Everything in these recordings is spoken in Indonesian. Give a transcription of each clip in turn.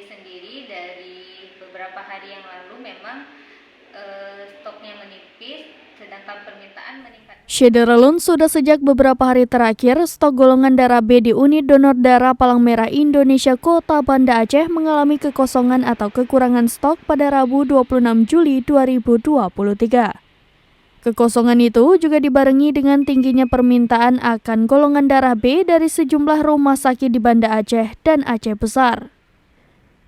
sendiri dari beberapa hari yang lalu memang stoknya menipis, sedangkan permintaan meningkat. Syederalun sudah sejak beberapa hari terakhir, stok golongan darah B di Unit Donor Darah Palang Merah Indonesia Kota Banda Aceh mengalami kekosongan atau kekurangan stok pada Rabu 26 Juli 2023. Kekosongan itu juga dibarengi dengan tingginya permintaan akan golongan darah B dari sejumlah rumah sakit di Banda Aceh dan Aceh Besar.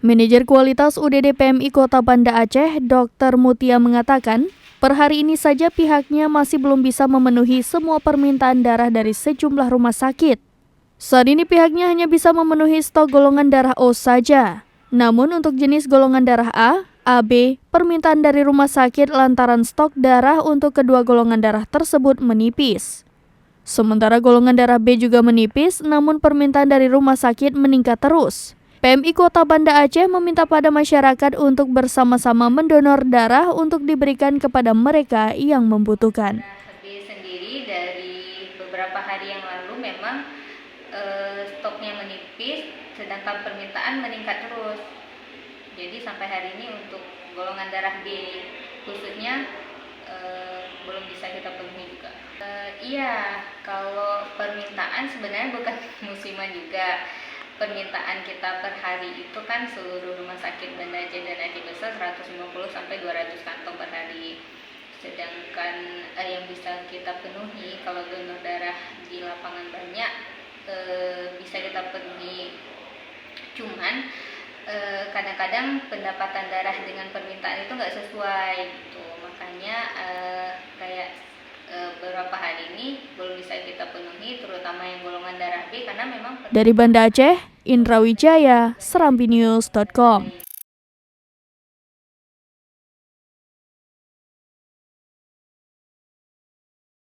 Manajer Kualitas UDD PMI Kota Banda Aceh, Dr. Mutia mengatakan, per hari ini saja pihaknya masih belum bisa memenuhi semua permintaan darah dari sejumlah rumah sakit. Saat ini pihaknya hanya bisa memenuhi stok golongan darah O saja. Namun untuk jenis golongan darah A, AB, permintaan dari rumah sakit lantaran stok darah untuk kedua golongan darah tersebut menipis. Sementara golongan darah B juga menipis, namun permintaan dari rumah sakit meningkat terus. PMI Kota Banda Aceh meminta pada masyarakat untuk bersama-sama mendonor darah untuk diberikan kepada mereka yang membutuhkan. Sendiri dari beberapa hari yang lalu memang stoknya menipis, sedangkan permintaan meningkat terus. Jadi sampai hari ini untuk golongan darah B khususnya belum bisa kita penuhi juga. Iya, kalau permintaan sebenarnya bukan musiman juga. Permintaan kita per hari itu kan seluruh rumah sakit Banda Aceh dan Aceh Besar 150 sampai 200 kantong per hari. Sedangkan yang bisa kita penuhi kalau donor darah di lapangan banyak bisa kita penuhi. Cuman kadang-kadang pendapatan darah dengan permintaan itu nggak sesuai gitu. Makanya kayak beberapa hari ini belum bisa kita penuhi, terutama yang golongan darah B karena memang. Dari Banda Aceh, Indra Wijaya, serambinews.com.